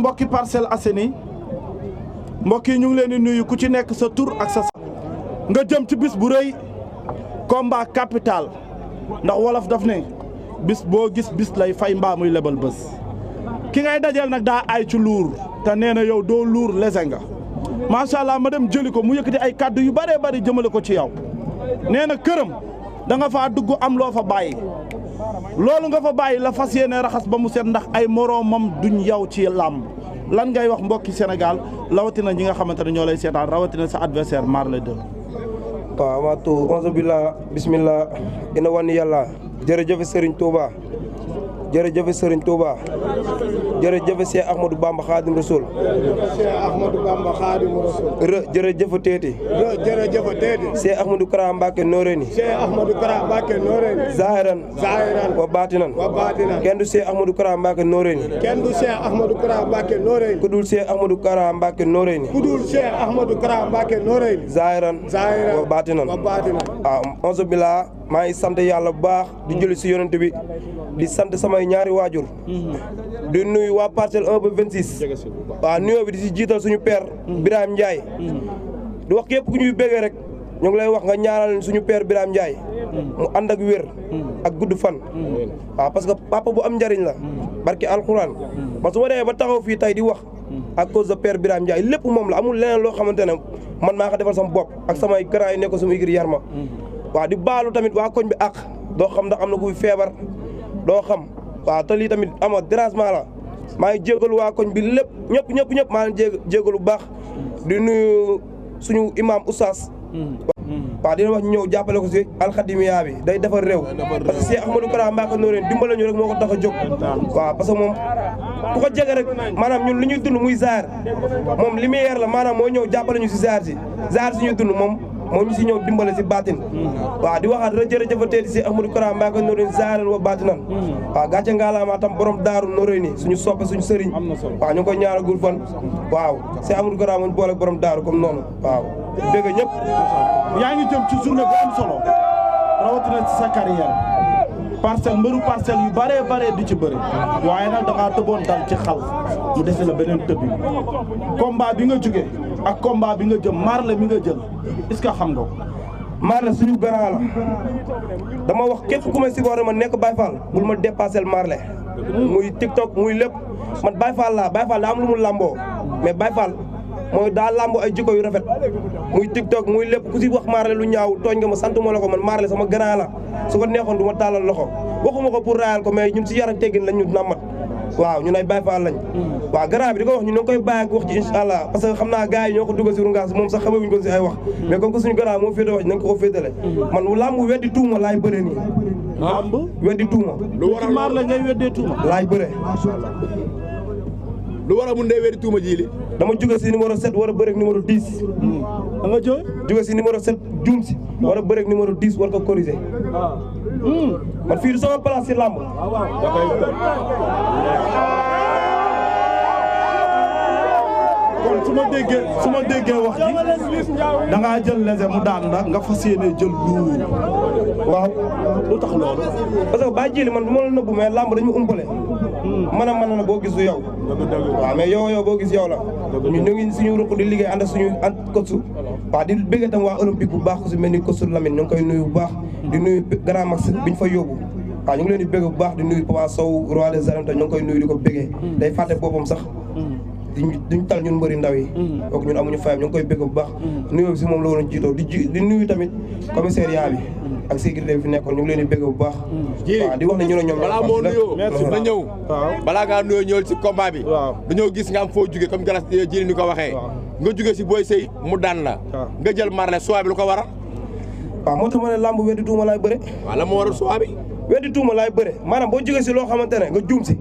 mbokki Parcelles Assainies mbokk yi ñu ngi leen di nuyu ku ci nekk sa tur ak sa nga jëm ci bis bu rëy combat capital ndax wolof daf ne bis boo gis bis lay fay mbaa muy lebal bés ki ngay dajeel nag daa ay ci luur te nee na yow doo luur lese nga macha allah ma dem jëli ko mu yëkkati ay kàddu yu bëree bëri jëmale ko ci yow nee na këram da nga faa dugg am loo fa bàyyi loolu nga fa bàyyi la fas yéene raxas ba mu set ndax ay moroomam duñ yow ci làmb lan ngay wax mbokki Sénégal rawatina ñi nga xamante ne ñoo lay seetaan rawatina sa adversaire Marley 2. waaw amaatu onze billah bismillah ina wan yàlla jërëjëf Serigne Touba jërëjëf Serigne Touba jërëjëf Cheikh Ahmadou Bamba Khadim Rasoul Cheikh Ahmadou Bamba Khadim Rasoul jërëjëf teeti jërëjëf teeti Cheikh Ahmadou Kara Mbacké Noreyni Cheikh Ahmadou Kara Mbacké Noreyni zahiran wa batinan kenn du Cheikh Ahmadou Kara Mbacké Noreyni kenn du Cheikh Ahmadou Kara Mbacké Noreyni ku dul Cheikh Ahmadou Kara Mbacké Noreyni ku dul Cheikh Ahmadou Kara Mbacké Noreyni zahiran wa batinan waaw onze billah maa ngi sant yàlla bu baax di julli si yonent bi di sant samay ñaari waajur di nuyu waa parcelle 1 ba 26 waaw nuyoo bi di si jiital suñu père Birame Ndiaye di wax képp ku ñuy béggee rek ñu ngi lay wax nga ñaanal suñu père Birame Ndiaye mu ànd ak wér ak gudd fan waaw parce que papa bu am njariñ la barki alxuraan parce que su ma demee ba taxaw fii tey di wax à cause de père Birame Ndiaye lépp moom la amul leneen loo xamante ne man maa ko defal sama bopp ak samay grand yi nekk sama igri yar ma waaw di baalu tamit waa koñ bi ak doo xam ndax am na kuy feebar doo xam waaw te lii tamit ama dérangement la maa ngi jégalu waa koñ bi lépp ñëpp maa ngi jégalu bu baax di nuyu suñu imam oustaz waaw dina wax ñu ñëw jàppale ko si alxadimiya bi day defar réew parce que Cheikh Ahmadou Kara Mbacké Noreyni dimbale ñu rek moo ko tax a jóg waaw parce que moom ku ko jege rek maanaam ñun li ñuy dund muy zaar moom lumière la maanaam moo ñëw jàppale ñu si zaar si ñuy dund moom moo ñu si ñëw dimbale si baatin waaw di waxaat rek jërëjëf teeti si Ahmadou Kara Mbacké Noreyni zaaran wa baatinan waaw gàcce ngaalaama tam borom daaru Noreyni suñu soppe suñu sëriñ waaw ñu ngi koy ñaanal gul fan waaw si Ahmadou Kara moo ñu boole borom daaru comme noonu waaw dégg ñëpp yaa ngi jëm ci journée bu am solo rawatina ci sa carrière parcelle mbëru parcelle yu bëree di ci bëri waaye nag da ngaa tëboon dal ci xal mu dese la beneen tëb yi combat bi nga jóge ak combat bi nga jëm Marley mi nga jël est-ce que xam nga ko. Marley suñu grand la dama wax képp ku ma si ma nekk Baye Fall bul ma dépassé Marley muy TikTok muy lépp man Baye Fall laa Baye Fall daa am lu mu lamboo mais Baye Fall mooy daa lamboo ay jikko yu rafet muy TikTok muy lépp ku si wax Marley lu ñaaw tooñ nga ma sant ma la ko man Marley sama grand la su ko neexoon du ma tàllal loxo waxuma ko pour raayal ko mais ñun si yar ak teggin lañ ñu namat waaw ñun ay Baye Fall lañ waaw grand bi di ko wax ñu ngi koy bàyyi ak wax ci incha allah parce que xam naa gars yi ñoo ko dugal si rungaas moom sax xamewuñu ko si ay wax mais comme que suñu grand moo féete wax nañ ko féetale man làmb weddi tuuma laay bëre nii làmb weddi tuuma lu waral Marley ngay weddee tuuma laay bëre lu war a mun dee weddi tuuma ji li dama jóge si numéro 7 war a bëre ak numéro 10 da nga jóge si numéro 7 juum si war a bëre ak numéro 10 war ko corriger man fii du sama place si làmb kon su ma déggee wax ji da ngaa jël lese mu daan la nga fas yéene jël luur waaw lu tax loolu parce que bàyyi jëli man du ma la nëbbu mais làmb dañu umpale mën na boo gis du yow waaw mais yow boo gis yow la ñu ngi suñu ruq di liggéey ànd ak suñu coach waaw di bëgg tam waa olympique bu baax ku si mel ni coach Lamine ñu ngi koy nuyu bu baax di nuyu grand max biñ fa yóbbu waaw ñu ngi leen di bëgg bu baax di nuyu Papa Sow roi des arènes ñu ngi koy nuyu di ko bëggee day fàtte boppam sax duñ tal ñun mbëri ndaw yi donc ñun amuñu fayam ñu ngi koy bëgg bu baax nuyoo bi si moom la waroon jiitoo di nuyu tamit commissariat bi ak sécurité bi fi nekkoon ñu ngi leen di bëgg bu baax waaw di wax ne ñu ne ñoom balaa moo nuyoo na ñëw balaa ngaa nuyoo ñëwal ci combat bi dañoo gis nga am foo jóge comme galas jili ni ko waxee nga jóge si Boy Sey mu daan la nga jël Marley choix bi lu ko waral waaw moo tax ma ne lamb weddi tuuma laay bëre waaw la moo waral choix bi weddi tuuma laay bëre maanaam boo jógee si loo xamante ne nga juum si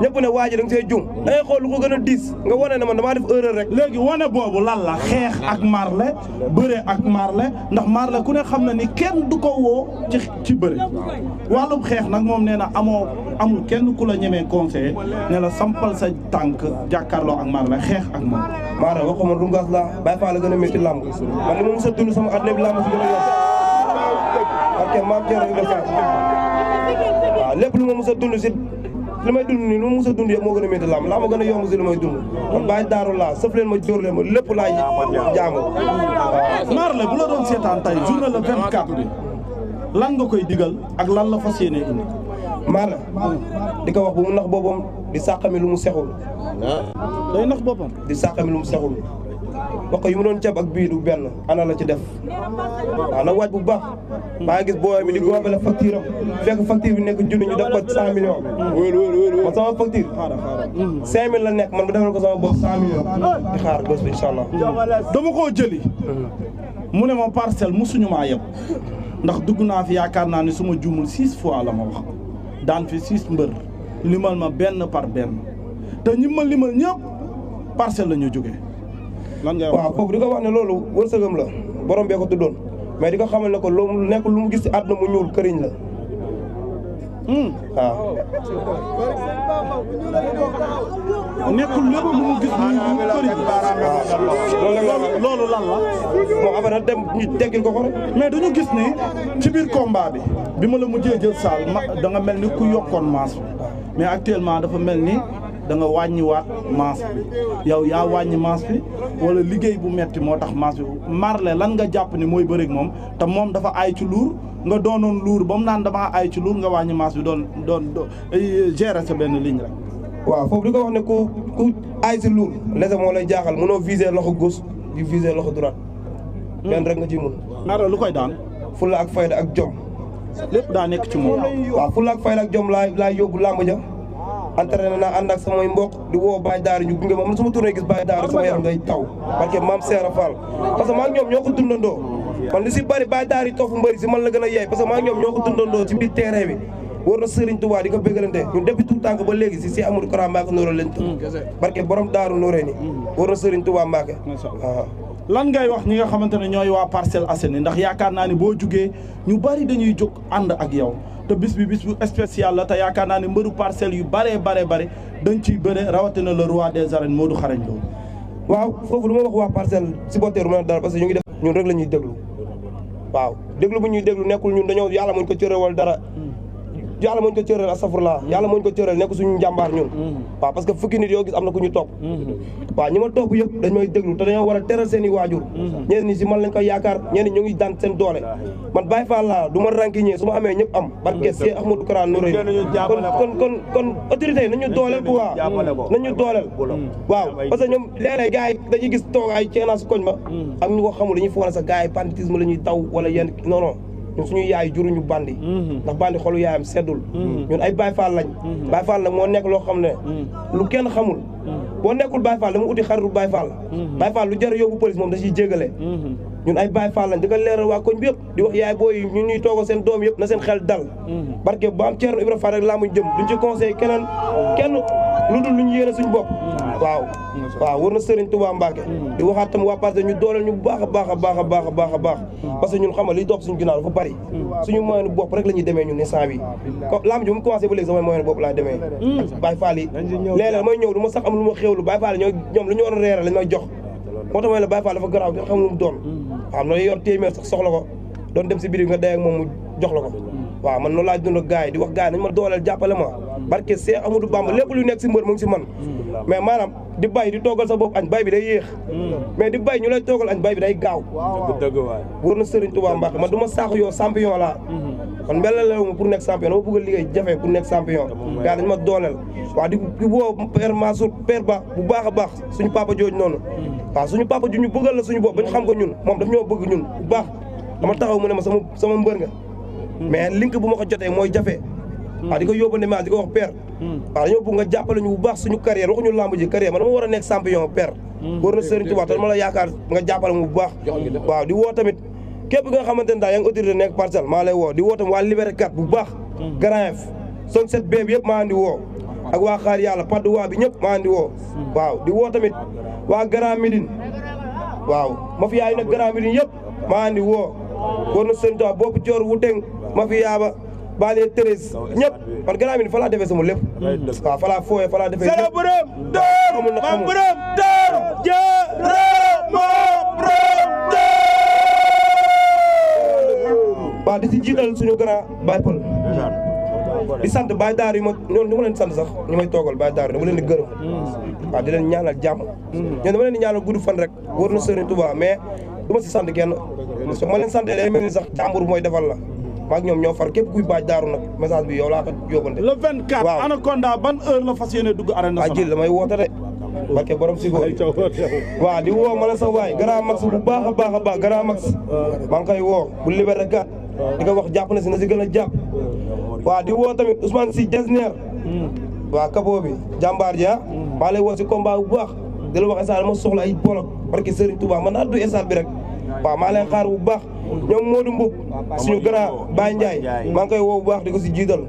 ñëpp ne waa ji da nga see juum da ngay xool lu ko gën a diis nga wane ne man damaa def erreur rek léegi wane boobu lan la xeex ak Marley bëre ak Marley ndax Marley ku ne xam na ni kenn du ko woo ci bëre wàllum xeex nag moom nee na amul kenn ku la ñemee conseillé ne la sampal sa tànk jàkkaarloo ak Marley xeex ak moom Marley waxuma rungaas la Baye Fall la gën a métti làmb man li ma mos a dund sama àdduna bi làmb si gën a yokk parce que maam Thierno Ibrahima waaw lépp lu ma mos a dund si li may dund nii lu ma mos a dund yëpp moo gën a métti làmb ma gën a yomb si li may dund man bàyyi daaru laa sëf leen ma jóor leen ma lépp laay jaamu. Marley bu la doon seetaan tey journée le 24 bi lan nga koy digal ak lan la fas yéene indi. Marley di ko wax bu mu nax boppam di sàqami lu mu sexul. day nax boppam. di sàqami lu mu sexul wax ko yu mu doon ceeb ak bii du benn ana la ci def waaw nag waaj bu baax maa ngi gis booy bi di goobale facture am fekk facture bi nekk junni ñu def ko 100 millions. man sama facture 5000 la nekk man bu defal ko sama bopp 100 millions di xaar bés bi incha allah. dama koo jëli. mu ne ma parcelle musuñu maa yeb ndax dugg naa fi yaakaar naa ne su ma juumul 6 fois la ma wax daan fi 6 mbër limal ma benn par benn te ñi ma limal ñëpp parcelle la ñu jógee. lan ngay wax waaw foofu di ko wax ne loolu wërsëgam la borom bee ko tuddoon mais di ko xamal ne ko loolu nekk lu mu gis ci àdduna mu ñuul këriñ la. waaw. nekkul lépp lu mu gis muy këriñ. loolu lan la. bon après nag dem ñu teggil ko ko rek. mais dañu gis ne ci biir combat bi ma la mujjee jël saal da nga mel ni ku yokkoon masse bi mais actuellement dafa mel ni da nga wàññiwaat masse bi yow yaa wàññi masse bi wala liggéey bu metti moo tax masse bi Marley lan nga jàpp ni mooy bëreeg moom te moom dafa aay ci luur nga doonoon luur ba mu naan damaa aay ci luur nga wàññi masse bi doon gérer sa benn ligne rek. waaw foofu di ko wax ne ku aay si luur lese moo lay jaaxal mënoo viser loxo gauche di viser loxo droite. benn rek nga ciy mun. Marley lu koy daan. fulla ak fayda ak jom. lépp daa nekk ci moom. waaw fulla ak fayda ak jom laay yóbbu làmb ja. entraîné naa ànd ak samay mbokk di woo Baye Daara ñu gunge ma man su ma tourné gis Baye Daara sama yaram day taw parce que maam Seera Fall parce que maa ngi ñoom ñoo ko dundandoo man li si bëri Baye Daara yi tofu mbëri si man la gën a yeey parce que maa ngi ñoom ñoo ko dundandoo ci biir terrain bi war na Serigne Touba di ko bégalante ñun depuis tout tànk ba léegi si Amadou Kara Mbacké Noreyni lañ tëdd parce que borom Daaru Noreyni war na Serigne Touba Mbacké waaw. lan ngay wax ñi nga xamante ne ñooy waa Parcelles Assainies ndax yaakaar naa ni boo jugee ñu bari dañuy jóg ànd ak yow te bis bi bis bu spécial la te yaakaar naa ne mbëru parcelles yu bare dañ ciy bëre rawatina le roi des arènes Modou Xarañ Lo. waaw foofu lu ma wax waa parcelle supporter mën a dara parce que ñu ngi def ñun rek la ñuy déglu waaw déglu bu ñuy déglu nekkul ñun dañoo yàlla muñ ko cëréwal dara yàlla mooñ ko cëral astafurlah yàlla mooñ ko cëral nekk suñu njàmbaar ñun waaw parce que fukki nit yoo gis am na ku ñu topp waaw ñi ma topp yëpp dañ may déglu te dañoo war a teral seen i waajur ñenn ñi si man lañ koy yaakaar ñenn ñi ñu ngi daan seen doole man Baye Fall laa du ma rankiñee su ma amee ñëpp am barke Cheikh Ahmadou Kara Noreyni kon autorité yi nañu dooleel quoi nañu dooleel waaw parce que ñoom léeg-léeg gars yi dañuy gis toog ay ceenaa koñ ma ak ñu ko xamul dañuy foog ne sa gars yi banditisme la ñuy taw wala yenn non ñun suñu yaay juruñu bandi ndax bandi xolu yaayam seddul ñun ay Baye Fall lañ Baye Fall nag moo nekk loo xam ne lu kenn xamul boo nekkul Baye Fall dama uti xaritu Baye Fall Baye Fall lu jar yóbbu police moom da ciy jégale ñun ay Baye Fall lañ di ko leeral waa koñ bi yëpp di wax yaay booy ñun ñuy toogal seen doom yëpp na seen xel dal barke ba am Ceerno Ibra Fall rek laa muñ jëm duñ ci conseil kenn lu dul lu ñu yéene suñu bopp waaw war na Serigne Touba Mbacké di waxaat tam waa parce que ñu dooleel ñu bu baax a baax a baax a baax a baax a baax parce que ñun xam nga liy dox suñu ginnaaw dafa bari suñu moyen bopp rek la ñuy demee ñun instant bi lamb ji bu mu commencé ba léegi samay moyen bopp laa demee Baye Fall yi léeg-léeg may ñëw du ma sax am lu ma xéwlu Baye Fall yi ñoom lu ñu war a reere lañ may jox moo tax mooy la Baye Fall dafa garaaw kenn xam lu mu doon waaw na yor téeméer sax soxla ko doon dem si biir nga day ak moom mu jox la ko waaw man noonu laa dund ak gars yi di wax gars yi nañ ma dooleel jàppale ma barke Cheikh Amadou Bamba lépp lu nekk si mbër mu ngi si man mais maanaam di bay di toogal sa bopp añ bay bi day yéex mais di bay ñu lay toogal añ bay bi day gaaw wóor na Serigne Touba Mbacké man du ma saaku yoo champion laa man mbella la ma pour nekk champion dama bëgg a liggéey jafe pour nekk champion gars dañ ma dooleel waaw di woo père Mansour père Ba bu baax a baax suñu papa jooju noonu waaw suñu papa ju ñu bëggal la suñu bopp ba ñu xam ko ñun moom daf ñoo bëgg ñun bu baax dama taxaw mu ne ma sama mbër nga mais link bu ma ko jotee mooy jafe waaw di ko yóbbante ma di ko wax père waaw dañoo bëgg nga jàppale ñu bu baax suñu carrière waxuñu lamb ji carrière man dama war a nekk champion père war na Serigne Touba te dama la yaakaar nga jàppale mu bu baax waaw di woo tamit képp nga xamante ne daal yaa ngi autorité nekk parcelle maa lay woo di woo tamit waa Liberté 4 bu baax Grand F son 7 B bi yëpp maa andi woo ak waa xaar yàlla Patte d'Oie bi ñëpp maa andi woo waaw di woo tamit waa Grand Médine waaw ma fi yaay nag Grand Médine yëpp maa andi woo war na Serigne Touba boobu coor wu teng ma fi yaaba Baale Thérèse ñëpp man Grand Médine fa laa defee sama lépp waaw fa laa fooyee fa laa defee lépp. borom Daaru ma borom Daaru jaarama borom Daaru waaw di si jiital suñu grand Baye Paul di sant Baye Daaru yi ma ñoom du ma leen sant sax ñu may toogal Baye Daaru dama leen di gërëm waaw di leen ñaanal jàmm ñoom dama leen di ñaanal gudd fan rek wóor na Serigne Touba mais du ma si sant kenn parce que ma leen sant day mel ni sax jàmbur mooy defal la maak ñoom ñoo far képp kuy Baye Daaru nag message bi yow laa ko yóbbante le 24 waaw Anaconda ban heure la fas yéene dugg arène nationale jël damay woote de barke borom si góor waaw di woo ma la sa waay Grand Max bu baax a baax a baax Grand Max maa ngi koy woo bu Liberté 4 di ko wax jàpp na si na si gën a jàpp waaw di woo tamit Ousmane Sy Desner waaw kaboo bi jàmbaar ji maa lay woo si combat bu baax di la wax instant ma soxla ay bolok barke Serigne Touba man naa du instant bi rek waaw maa leen xaar bu baax ñoom Modou Mboub suñu grand Baye Ndiaye maa ngi koy woo bu baax di ko si jiital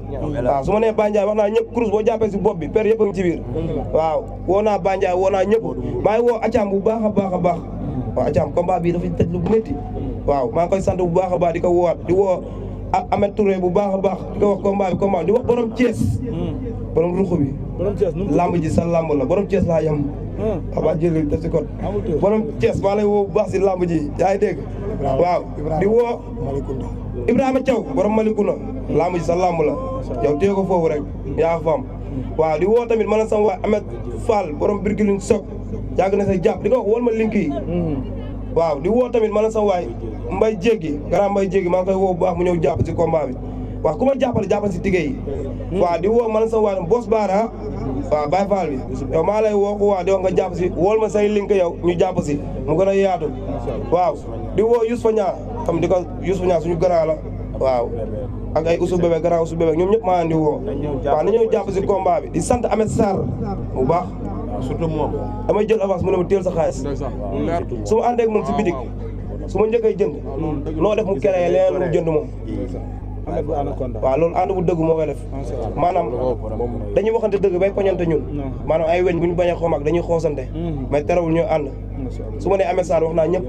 waaw su ma nee Baye Ndiaye wax naa ñëpp Cruz boo jàppee si bopp bi père yëpp a ngi ci biir waaw woo naa Baye Ndiaye woo naa ñëpp maa ngi woo Acam bu baax a baax a baax waaw Acam combat bi dafa tëj lu métti waaw maa ngi koy sant bu baax a baax di ko woowaat di woo Ahmed Touré bu baax a baax di ko wax combat bi di wax borom Thiès borom ruxu bi lamb ji sa lamb la borom Thiès laa yem abaa jël def si kon borom Thiès maa lay woo bu baax si lamb ji yaa ngi dégg waaw di woo Ibrahima Thiaw borom Malikuna lamb ji sa lamb la yow téye ko foofu rek yaa fam waaw di woo tamit ma la sama waa Ahmed Fall borom Birkiline Sok yàgg na say jàpp di ko wax wol ma link yi waaw di woo tamit ma la sama waay Mbaye Jéggi grand Mbaye Jéggi maa ngi koy woo bu baax mu ñëw jàpp si combat bi waaw ku ma jàppale si tigé yi waaw di woo ma la sama waay Boss Baara waaw Baye Fall bi yow maa lay woo ko waaw di wax nga jàpp si wol ma say link yow ñu jàpp si mu gën a yaatu waaw di woo Youssou Niang xam di ko Youssou Niang suñu grand la waaw ak ay Oussou Bébé grand Oussou Bébé ñoom ñëpp maa andi woo waaw na ñëw jàpp si combat bi di sant Ahmed Sarr bu baax surtout moom damay jël avance mu ne ma teel sa xaalis su ma àndee ak moom si bitik su ma njëkkee jënd noo def mu créé leen lu mu jënd moom waaw loolu ànd bu dëgg moo koy def maanaam dañuy waxante dëgg bay poñante ñun maanaam ay weñ bu ñu bañ a xoom ak dañuy xoosante mais terewul ñoo ànd su ma nee Ahmed Sarr wax naa ñëpp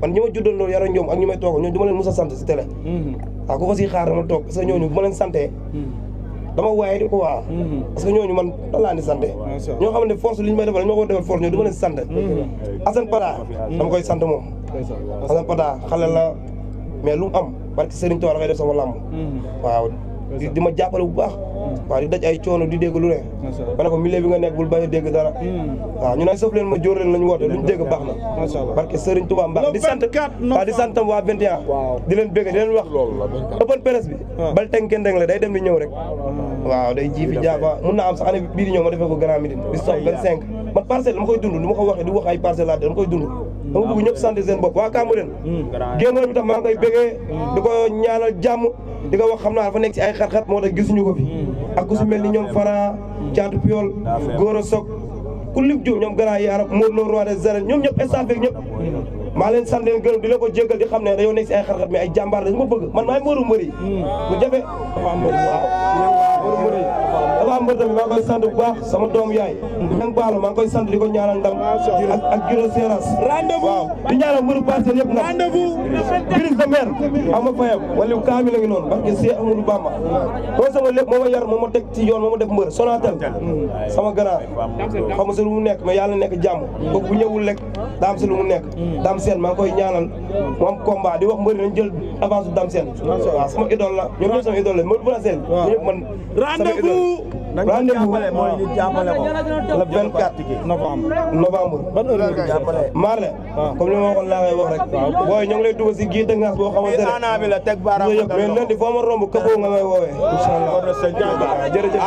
man ñi ma juddal loolu yara ñoom ak ñi may toog ñoom du ma leen mos a sant si télé waaw ku ko siy xaar dama toog parce que ñooñu bu ma leen santee dama waaye di ko waa parce que ñooñu man dan laa ni sant ñoo xam ne force li ñu may defal ñu ma ko defal force ñoo du ma leen sant Assane Pada dama koy sant moom Assane Pada xale la mais lu mu am barke Serigne Touba dafay def sama lamb waaw di ma jàppale bu baax waaw di daj ay coono di dégg lu ne ma ne ko milieu bi nga nekk bul bañ a dégg dara waaw ñu ne sëf leen ma jóor leen lañu woote luñ dégg baax na barke Serigne Touba mbaax di sant waaw di sant tam waa 21 di leen bégg di leen wax open presse bi bal tenken deng la day dem di ñëw rek waaw day ji fi jaafa mun naa am sax année bii di ñëw ma defee ko Grand Médine bi sox 25 man parcelle dama koy dund du ma ko waxee di wax ay parcelle laa dama koy dund dama bëgg ñëpp sant seen bopp waa Cambérène génn bi tax maa ngi koy bégee di ko ñaanal jàmm di ko wax xam naa dafa nekk si ay xat-xat moo tax gisuñu ko fi ak ku si mel ni ñoom Fara Caatu Piol Gora Sok ku lim Diop ñoom grand yaara Modou Lo roi des arènes ñoom ñëpp instant beeg ñëpp maa leen sant leen gërëm di la ko jéggal di xam ne dañoo nekk si ay xat-xat mais ay jàmbaar dañu ma bëgg man maay Modou Mbëri mu jafe dafa am mbër tamit maa ngi koy sant bu baax sama doom yaay ñang baalo maa ngi koy sant di ko ñaanal ndam ak Giro Seras waaw di ñaanal mbëru Parcelles yëpp nag Brise de Mer ama fayam wala kaami la ngi noonu parce que Cheikh Amadou Bamba mooy sama lépp moo ma yar moo ma teg ci yoon moo ma def mbër Sonatel sama grand xam nga si lu mu nekk mais yàlla nekk jàmm kooku bu ñëwul rek daam si lu mu nekk daam seen maa ngi koy ñaanal mu am combat di wax mbëri nañ jël avance du daam seen waaw sama idole la ñoom ñëpp sama idole la mbër bu la seen ñëpp man rendez-vous mooy ñu jàppale ko le 24 novembre Marley comme li ma waxoon laa ngay wax rek booy ñoo ngi lay dugal si gii dëngaas boo xamante ne ana bi la teg baaraam mais lundi foo ma romb këppoo nga may woowee incha allah jërëjëf